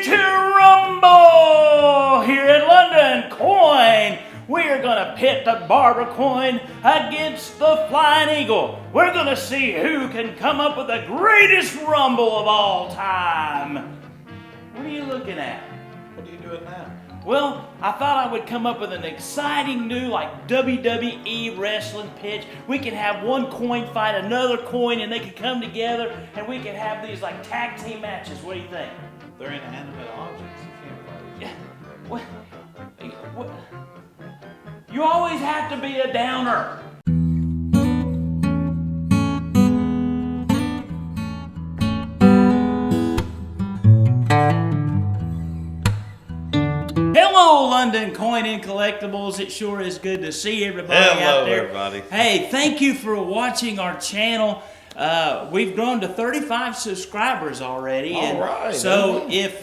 to rumble here at London Coin. We are going to pit the barber coin against the flying eagle. We're going to see who can come up with the greatest rumble of all time. What are you looking at? What are you doing now? Well, I thought I would come up with an exciting new WWE wrestling pitch. We can have one coin fight another coin and they can come together and we can have these tag team matches. What do you think? They're inanimate objects. You can't fight. Yeah. What? You always have to be a downer. Hello, London Coin and Collectables. It sure is good to see everybody out there. Hello, everybody. Hey, thank you for watching our channel. We've grown to 35 subscribers already. All right. So if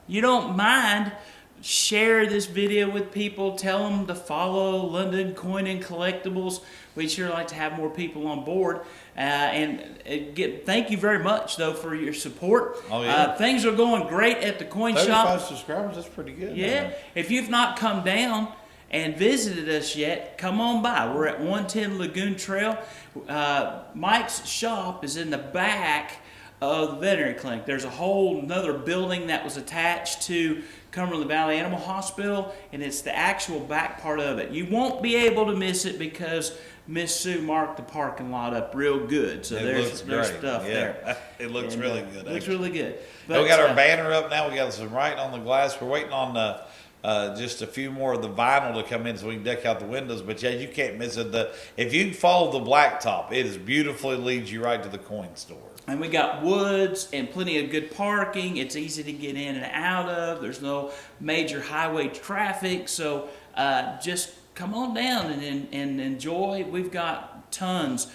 you don't mind, share this video with people. Tell them to follow London Coin and Collectables. We'd sure like to have more people on board. Thank you very much, though, for your support. Oh, yeah. Things are going great at the coin 35 shop. subscribers, that's pretty good. Yeah. Man. If you've not come down and visited us yet, come on by. We're at 110 Lagoon Trail. Mike's shop is in the back of the veterinary clinic. There's a whole another building that was attached to Cumberland Valley Animal Hospital, and it's the actual back part of it. You won't be able to miss it because Miss Sue marked the parking lot up real good. So there's stuff there. It looks really good. Looks really good. But we got our banner up now. We got some writing on the glass. We're waiting on just a few more of the vinyl to come in so we can deck out the windows. But yeah, you can't miss it. If you can follow the blacktop, it is beautifully leads you right to the coin store. And we got woods and plenty of good parking. It's easy to get in and out of. There's no major highway traffic. So just come on down and enjoy. We've got tons.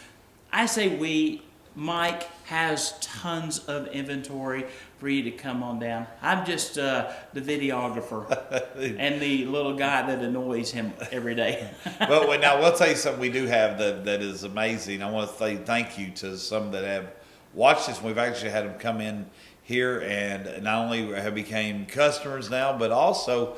I say Mike has tons of inventory for you to come on down. I'm just the videographer and the little guy that annoys him every day. Well, now we'll tell you something we do have that is amazing. I want to say thank you to some that have watched this. We've actually had them come in here and not only have became customers now, but also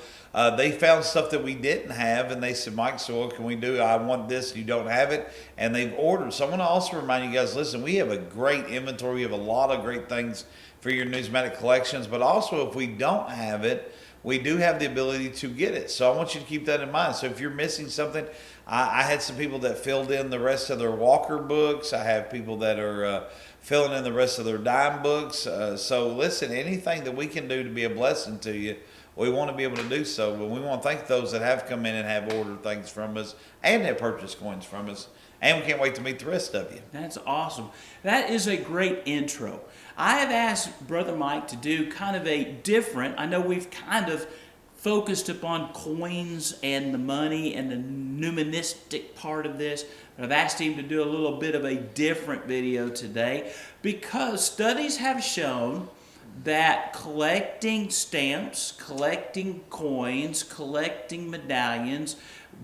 they found stuff that we didn't have, and they said, Mike, so what can we do? I want this, you don't have it, and they've ordered. So I want to also remind you guys, listen, we have a great inventory. We have a lot of great things for your numismatic collections, but also if we don't have it, we do have the ability to get it. So I want you to keep that in mind. So if you're missing something, I had some people that filled in the rest of their Walker books. I have people that are filling in the rest of their dime books. So listen, anything that we can do to be a blessing to you, we want to be able to do so. But we want to thank those that have come in and have ordered things from us and have purchased coins from us. And we can't wait to meet the rest of you. That's awesome. That is a great intro. I have asked Brother Mike to do kind of a different, I know we've kind of focused upon coins and the money and the numismatic part of this. But I've asked him to do a little bit of a different video today because studies have shown that collecting stamps, collecting coins, collecting medallions,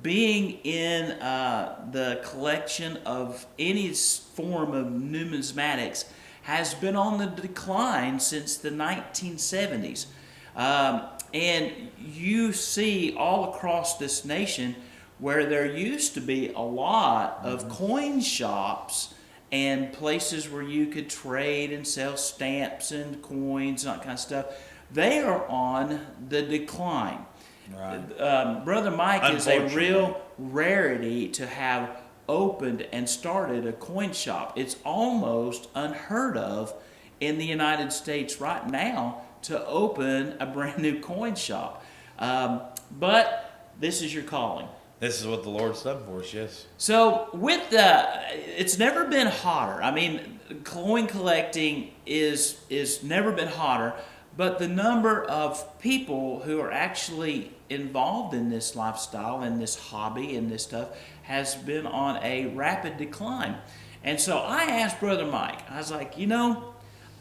being in the collection of any form of numismatics has been on the decline since the 1970s. And you see all across this nation where there used to be a lot of coin shops and places where you could trade and sell stamps and coins and that kind of stuff, they are on the decline. Right. Brother Mike is a real rarity to have opened and started a coin shop. It's almost unheard of in the United States right now to open a brand new coin shop. But this is your calling. This is what the Lord's done for us, yes. So it's never been hotter. I mean, coin collecting is never been hotter, but the number of people who are actually involved in this lifestyle and this hobby and this stuff has been on a rapid decline. And so I asked Brother Mike, I was like,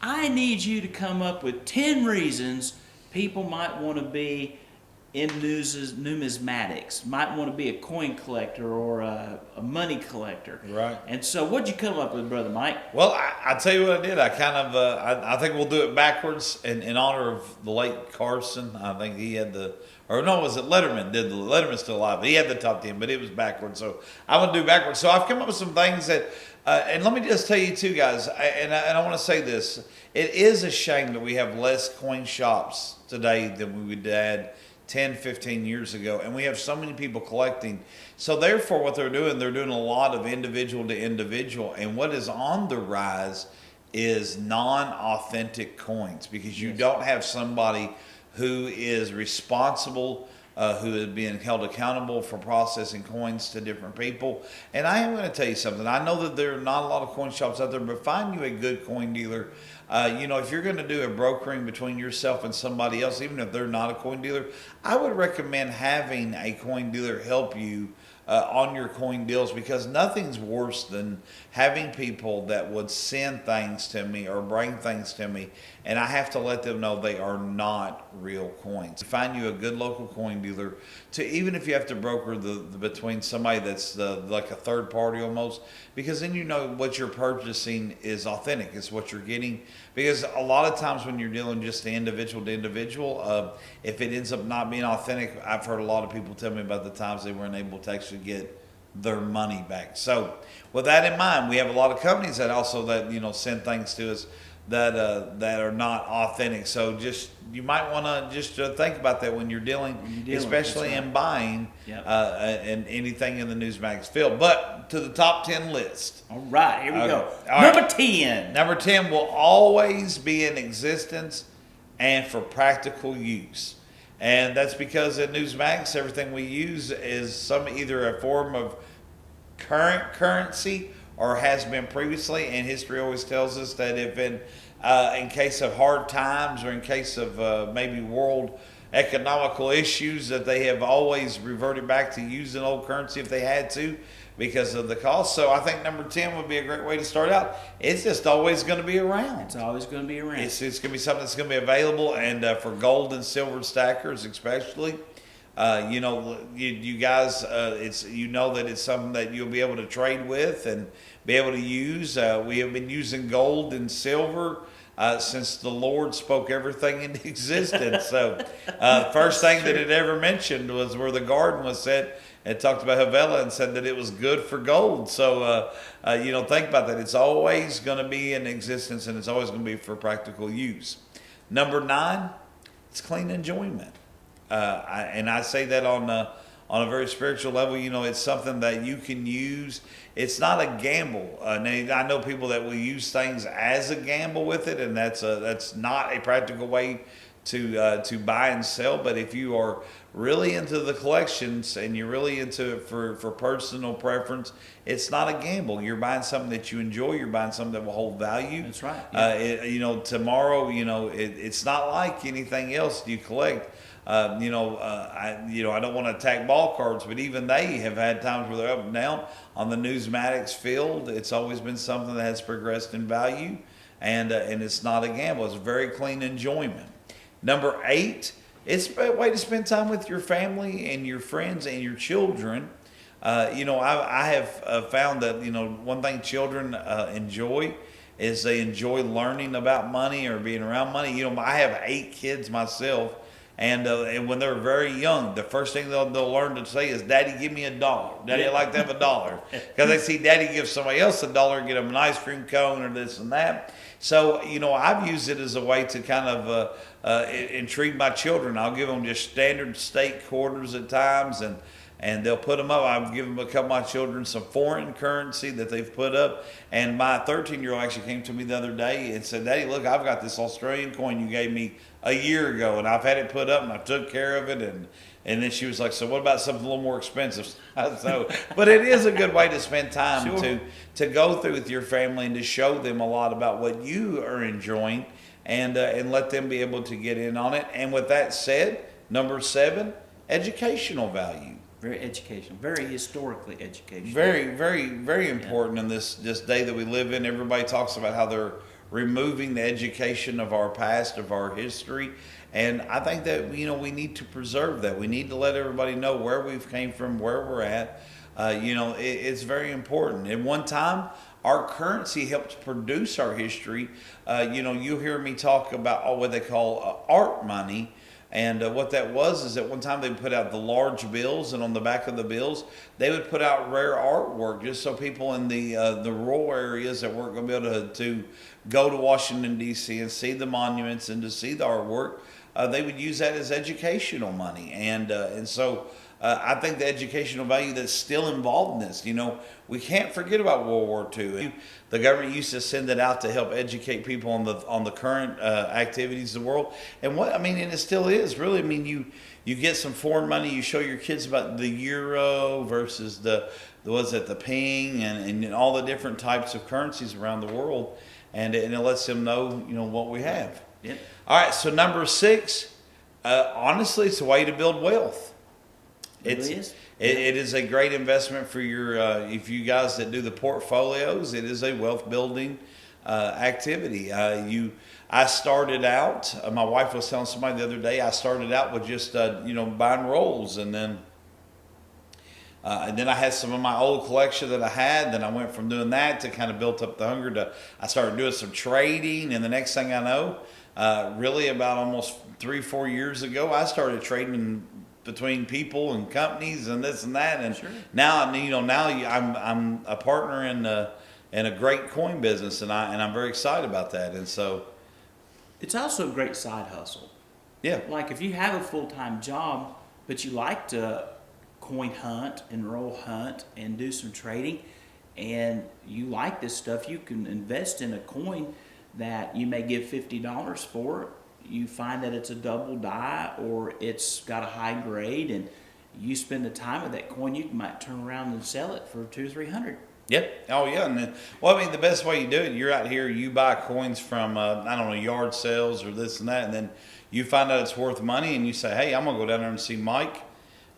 I need you to come up with 10 reasons people might want to be in numismatics, might want to be a coin collector or a money collector. Right. And so, what'd you come up with, Brother Mike? Well, I tell you what I did. I kind of, I think we'll do it backwards in honor of the late Carson. I think he had was it Letterman? Letterman's still alive, but he had the top 10, but it was backwards. So I want to do backwards. So I've come up with some things that, and let me just tell you too, guys, and I want to say this. It is a shame that we have less coin shops today than we would had 10, 15 years ago, and we have so many people collecting. So therefore, what they're doing a lot of individual to individual, and what is on the rise is non-authentic coins, because you don't have somebody who is responsible, who is being held accountable for processing coins to different people. And I am going to tell you something. I know that there are not a lot of coin shops out there, but find you a good coin dealer. If you're going to do a brokering between yourself and somebody else, even if they're not a coin dealer, I would recommend having a coin dealer help you on your coin deals, because nothing's worse than having people that would send things to me or bring things to me, and I have to let them know they are not real coins. Find you a good local coin dealer, to even if you have to broker the between somebody that's like a third party almost, because then you know what you're purchasing is authentic. It's what you're getting. Because a lot of times when you're dealing just individual to individual, if it ends up not being authentic, I've heard a lot of people tell me about the times they weren't able to actually get their money back. So with that in mind, we have a lot of companies that also send things to us that are not authentic. So just you might want to just think about that when you're dealing, especially in buying and anything in the newsmax field. But to the top 10 list. All right, here we go. Number 10. Number 10 will always be in existence and for practical use. And that's because at Newsmax, everything we use is either a form of current currency or has been previously. And history always tells us that if in case of hard times or in case of maybe world economical issues, that they have always reverted back to using old currency if they had to, because of the cost. So I think number 10 would be a great way to start out. It's just always going to be around. It's always going to be around. It's going to be something that's going to be available, and for gold and silver stackers especially. You guys, that it's something that you'll be able to trade with and be able to use. We have been using gold and silver since the Lord spoke everything into existence. So first thing that it ever mentioned was where the garden was set. It talked about Havela and said that it was good for gold. So, think about that. It's always going to be in existence, and it's always going to be for practical use. Number 9, it's clean enjoyment. And I say that on a very spiritual level. It's something that you can use. It's not a gamble. I know people that will use things as a gamble with it, and that's not a practical way to buy and sell. But if you are really into the collections and you're really into it for personal preference, it's not a gamble. You're buying something that you enjoy. You're buying something that will hold value. That's right. Yeah. Tomorrow, it's not like anything else you collect. I don't want to attack ball cards, but even they have had times where they're up and down. On the numismatics field, it's always been something that has progressed in value, and it's not a gamble. It's very clean enjoyment. Number 8, it's a way to spend time with your family and your friends and your children. I have found that one thing children enjoy is they enjoy learning about money or being around money. I have 8 kids myself. And when they're very young, the first thing they'll learn to say is, "Daddy, give me $1. Daddy, I'd like to have $1." Because they see Daddy give somebody else $1 and get them an ice cream cone or this and that. So, I've used it as a way to kind of intrigue my children. I'll give them just standard steak quarters at times, and they'll put them up. I've given a couple of my children some foreign currency that they've put up. And my 13-year-old actually came to me the other day and said, "Daddy, look, I've got this Australian coin you gave me a year ago, and I've had it put up, and I took care of it." And then she was like, "So what about something a little more expensive?" But it is a good way to spend time to go through with your family and to show them a lot about what you are enjoying, and let them be able to get in on it. And with that said, number 7, educational value. Very educational, very historically educational. Very, very, very important in this day that we live in. Everybody talks about how they're removing the education of our past, of our history. And I think that, we need to preserve that. We need to let everybody know where we've came from, where we're at. It's very important. At one time, our currency helped produce our history. You hear me talk about what they call art money. And what that was is at one time they would put out the large bills, and on the back of the bills they would put out rare artwork, just so people in the rural areas that weren't going to be able to go to Washington D.C. and see the monuments and to see the artwork. They would use that as educational money, and so I think the educational value that's still involved in this. We can't forget about World War II. The government used to send it out to help educate people on the current activities of the world, and and it still is really. You get some foreign money. You show your kids about the euro versus the ping and all the different types of currencies around the world, and it lets them know what we have. Yep. All right. So number 6, honestly, it's a way to build wealth. It is a great investment for your if you guys that do the portfolios. It is a wealth building activity. I started out. My wife was telling somebody the other day. I started out with just buying rolls, and then I had some of my old collection that I had. Then I went from doing that to kind of built up the hunger I started doing some trading, and the next thing I know, really about almost 3-4 years ago, I started trading between people and companies and this and that, and sure. now I'm a partner in a great coin business, and I'm very excited about that. And so it's also a great side hustle. Yeah, Like if you have a full-time job, but you like to coin hunt and roll hunt and do some trading, and you like this stuff, you can invest in a coin that you may give $50 for. You find that it's a double die or it's got a high grade, and you spend the time with that coin, you might turn around and sell it for $200 or $300. Yep. Oh, yeah. And then, the best way you do it, you're out here, you buy coins from, yard sales or this and that, and then you find out it's worth money, and you say, hey, I'm going to go down there and see Mike,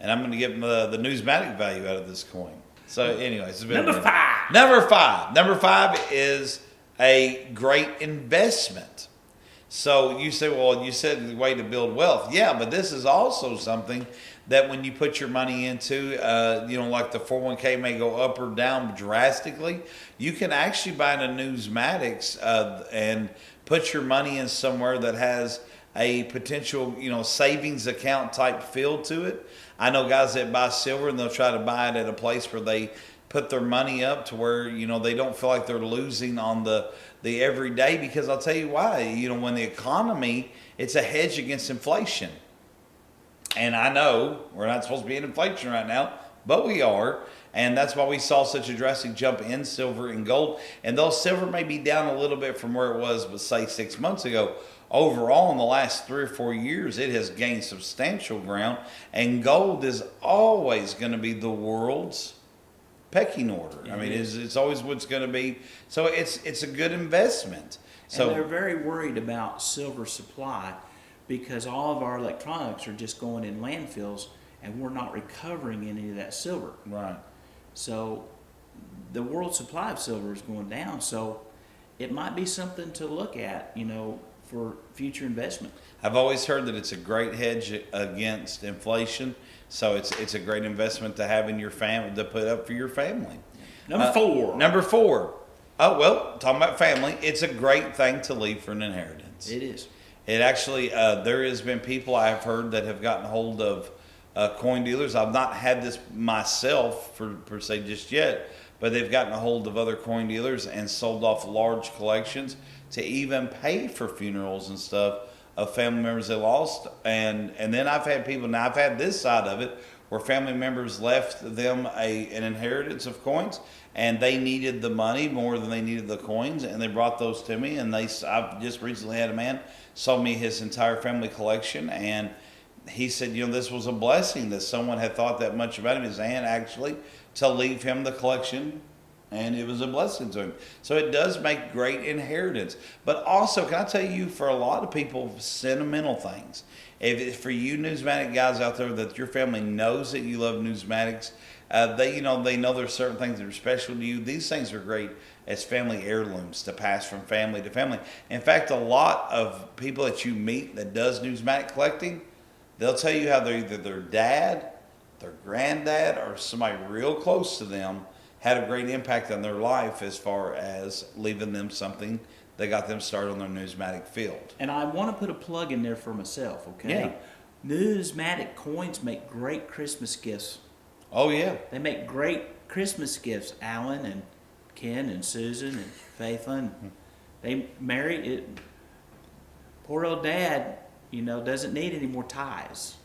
and I'm going to get him the numismatic value out of this coin. So, anyways, it's been Number 5. Number five is a great investment. So you say, well, you said the way to build wealth. Yeah, but this is also something that when you put your money into, like the 401k may go up or down drastically, you can actually buy into numismatics and put your money in somewhere that has a potential, savings account type feel to it. I know guys that buy silver, and they'll try to buy it at a place where they put their money up to where, they don't feel like they're losing on the everyday, because I'll tell you why. When the economy, it's a hedge against inflation. And I know we're not supposed to be in inflation right now, but we are. And that's why we saw such a drastic jump in silver and gold. And though silver may be down a little bit from where it was, say, 6 months ago, overall in the last 3 or 4 years, it has gained substantial ground. And gold is always going to be the world's pecking order. It's always what's going to be. So it's a good investment. So and they're very worried about silver supply, because all of our electronics are just going in landfills, and we're not recovering any of that silver. Right. So the world supply of silver is going down. So it might be something to look at, for future investment. I've always heard that it's a great hedge against inflation. So it's a great investment to have in your family, to put up for your family. Number 4. Oh, well, talking about family, it's a great thing to leave for an inheritance. It is. It actually, there has been people I've heard that have gotten hold of coin dealers. I've not had this myself per se just yet, but they've gotten a hold of other coin dealers and sold off large collections to even pay for funerals and stuff of family members they lost. And then I've had people, now I've had this side of it, where family members left them an inheritance of coins, and they needed the money more than they needed the coins, and they brought those to me. And I've just recently had a man sold me his entire family collection, and he said, this was a blessing that someone had thought that much about him, his aunt actually, to leave him the collection. And it was a blessing to him. So it does make great inheritance. But also, can I tell you, for a lot of people, sentimental things. For you numismatic guys out there, that your family knows that you love numismatics, They know there's certain things that are special to you. These things are great as family heirlooms to pass from family to family. In fact, a lot of people that you meet that does numismatic collecting, they'll tell you how they're either their dad, their granddad, or somebody real close to them had a great impact on their life as far as leaving them something that got them started on their numismatic field. And I want to put a plug in there for myself, okay? Yeah. Numismatic coins make great Christmas gifts. Oh, yeah. They make great Christmas gifts. Alan and Ken and Susan and Faithlin, they married it. Poor old dad, doesn't need any more ties.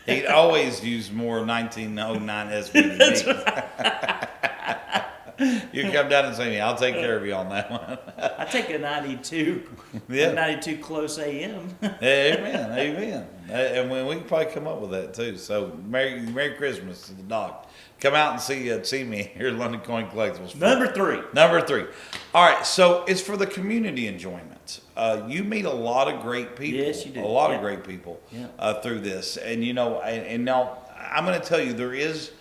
He'd always use more 1909 SBD. You come down and say, I'll take care of you on that one. I take a 92, Yeah. 92 close AM. Amen, amen. And we can probably come up with that too. So Merry Christmas to the doc. Come out and see me here at London Coin Collectables. Number 3. Number 3. All right, so it's for the community enjoyment. You meet a lot of great people. Yes, you do. A lot of great people through this. And and now I'm going to tell you, there is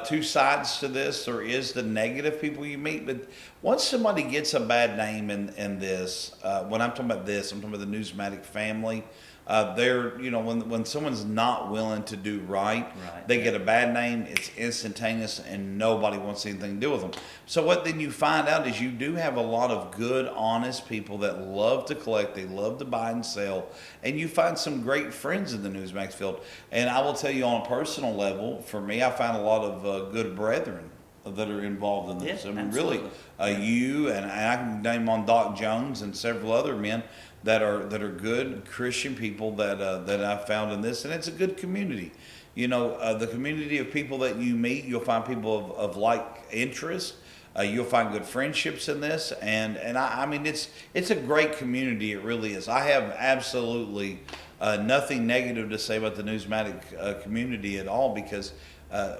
two sides to this. There is the negative people you meet, but once somebody gets a bad name in this, when I'm talking about this, I'm talking about the numismatic family. They're, when someone's not willing to do right, they get a bad name. It's instantaneous, and nobody wants anything to do with them. So what then you find out is you do have a lot of good, honest people that love to collect. They love to buy and sell, and you find some great friends in the numismatic field. And I will tell you, on a personal level, for me, I found a lot of good brethren that are involved in this. Yeah, I mean, absolutely. really, you and I can name on Doc Jones and several other men that are good Christian people that I found in this, and it's a good community. The community of people that you meet, you'll find people of like interest. You'll find good friendships in this, and I mean it's a great community. It really is. I have absolutely nothing negative to say about the numismatic community at all, because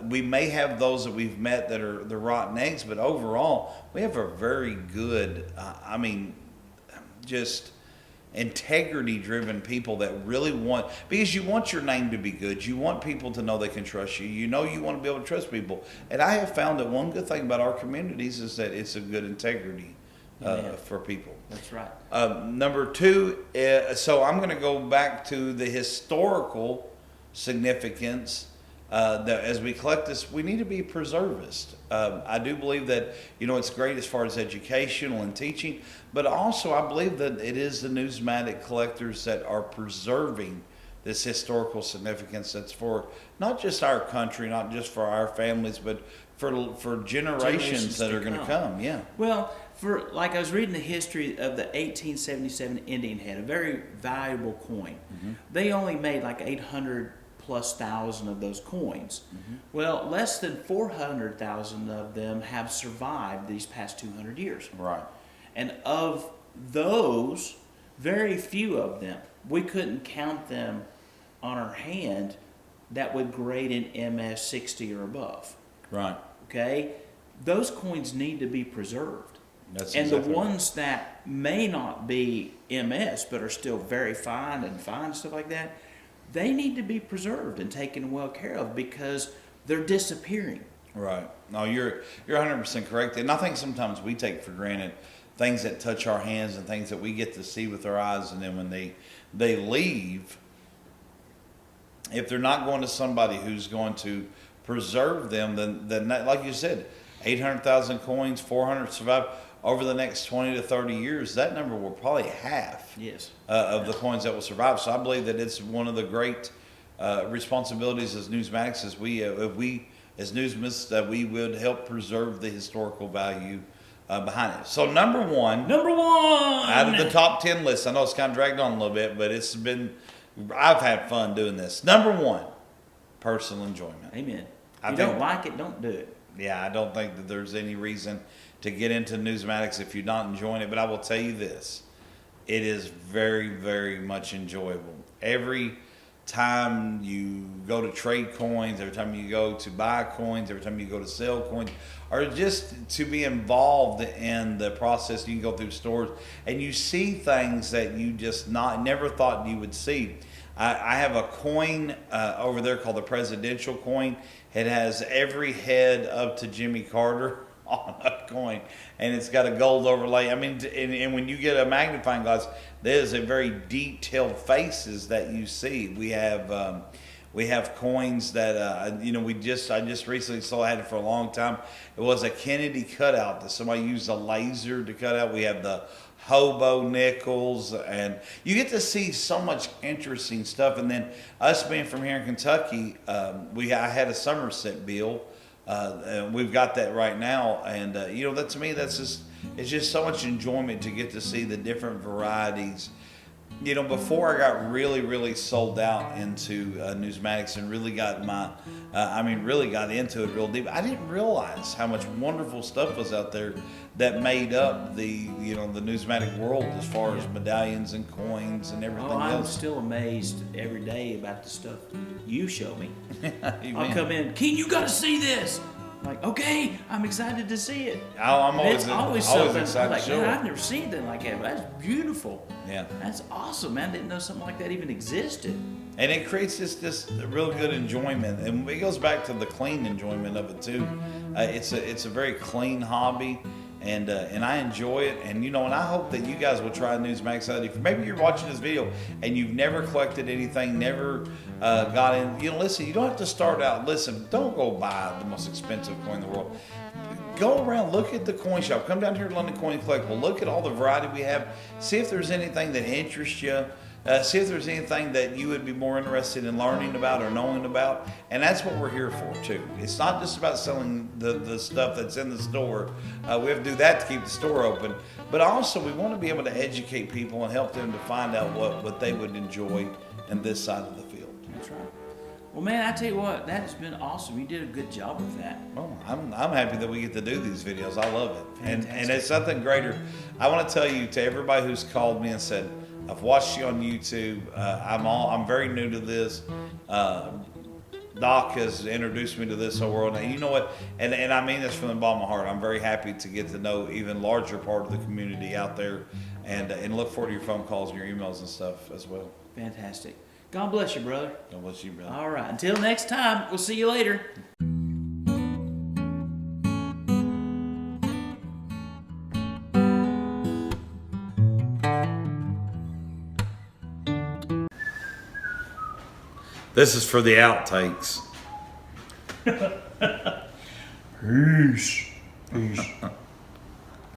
we may have those that we've met that are the rotten eggs, but overall we have a very good. Just integrity-driven people that really want, because you want your name to be good. You want people to know they can trust you. You want to be able to trust people. And I have found that one good thing about our communities is that it's a good integrity for people. That's right. Number 2, so I'm going to go back to the historical significance. That as we collect this, we need to be preservist. I do believe that it's great as far as educational and teaching, but also I believe that it is the numismatic collectors that are preserving this historical significance. That's for not just our country, not just for our families, but for generations that are going to come. Yeah. Well, I was reading the history of the 1877 Indian head, a very valuable coin. Mm-hmm. They only made like 800 plus thousand of those coins. Mm-hmm. Well, less than 400,000 of them have survived these past 200 years. Right. And of those, very few of them, we couldn't count them on our hand, that would grade in MS 60 or above. Right. Okay? Those coins need to be preserved. That's and exactly the ones that may not be MS but are still very fine and stuff like that, they need to be preserved and taken well care of, because they're disappearing. Right. No, you're 100% correct. And I think sometimes we take for granted things that touch our hands and things that we get to see with our eyes, and then when they leave, if they're not going to somebody who's going to preserve them, then that, like you said, 800,000 coins, 400 survive. Over the next 20 to 30 years, that number will probably half of the coins that will survive. So I believe that it's one of the great responsibilities as numismatics, as we as numismatists, that we would help preserve the historical value behind it. So number one out of the top 10 list. I know it's kind of dragged on a little bit, but I've had fun doing this. Number 1, personal enjoyment. Amen. If you don't like it, don't do it. Yeah, I don't think that there's any reason to get into numismatics if you're not enjoying it. But I will tell you this: it is very, very much enjoyable. Every time you go to trade coins, every time you go to buy coins, every time you go to sell coins, or just to be involved in the process. You can go through stores and you see things that you just never thought you would see. I have a coin over there called the presidential coin. It has every head up to Jimmy Carter on a coin, and it's got a gold overlay. I mean, and when you get a magnifying glass, there's a very detailed faces that you see. We have coins that you know, I just recently saw. I had it for a long time. It was a Kennedy cutout that somebody used a laser to cut out. We have the hobo nickels, and you get to see so much interesting stuff. And then us being from here in Kentucky, I had a Somerset bill. And we've got that right now, and you know, that to me, it's just so much enjoyment to get to see the different varieties. You know, before I got really sold out into numismatics and really got really got into it real deep, I didn't realize how much wonderful stuff was out there that made up the numismatic world, as far as medallions and coins and everything else. I'm still amazed every day about the stuff you show me. I'll come in, Ken, you got to see this. I'm like, okay, I'm excited to see it. I'm always something excited. I'm like, to show man, it. I've never seen anything like that. But that's beautiful. Yeah, that's awesome, man. I didn't know something like that even existed. And it creates this real good enjoyment, and it goes back to the clean enjoyment of it too. It's a very clean hobby. And I enjoy it, and you know, and I hope that you guys will try numismatics. Maybe you're watching this video and you've never collected anything, never got in. You know, listen, you don't have to start out. Listen, don't go buy the most expensive coin in the world. Go around, look at the coin shop. Come down here to London Coin Collectible. Look at all the variety we have. See if there's anything that interests you. See if there's anything that you would be more interested in learning about or knowing about. And that's what we're here for, too. It's not just about selling the stuff that's in the store. We have to do that to keep the store open. But also, we want to be able to educate people and help them to find out what they would enjoy in this side of the field. That's right. Well, man, I tell you what, that has been awesome. You did a good job with that. Well, I'm happy that we get to do these videos. I love it. And it's something greater. I want to tell you, to everybody who's called me and said, I've watched you on YouTube. I'm very new to this. Doc has introduced me to this whole world, and you know what? And I mean this from the bottom of my heart. I'm very happy to get to know even larger part of the community out there, and look forward to your phone calls and your emails and stuff as well. Fantastic. God bless you, brother. God bless you, brother. All right. Until next time, we'll see you later. This is for the outtakes. Peace. Peace.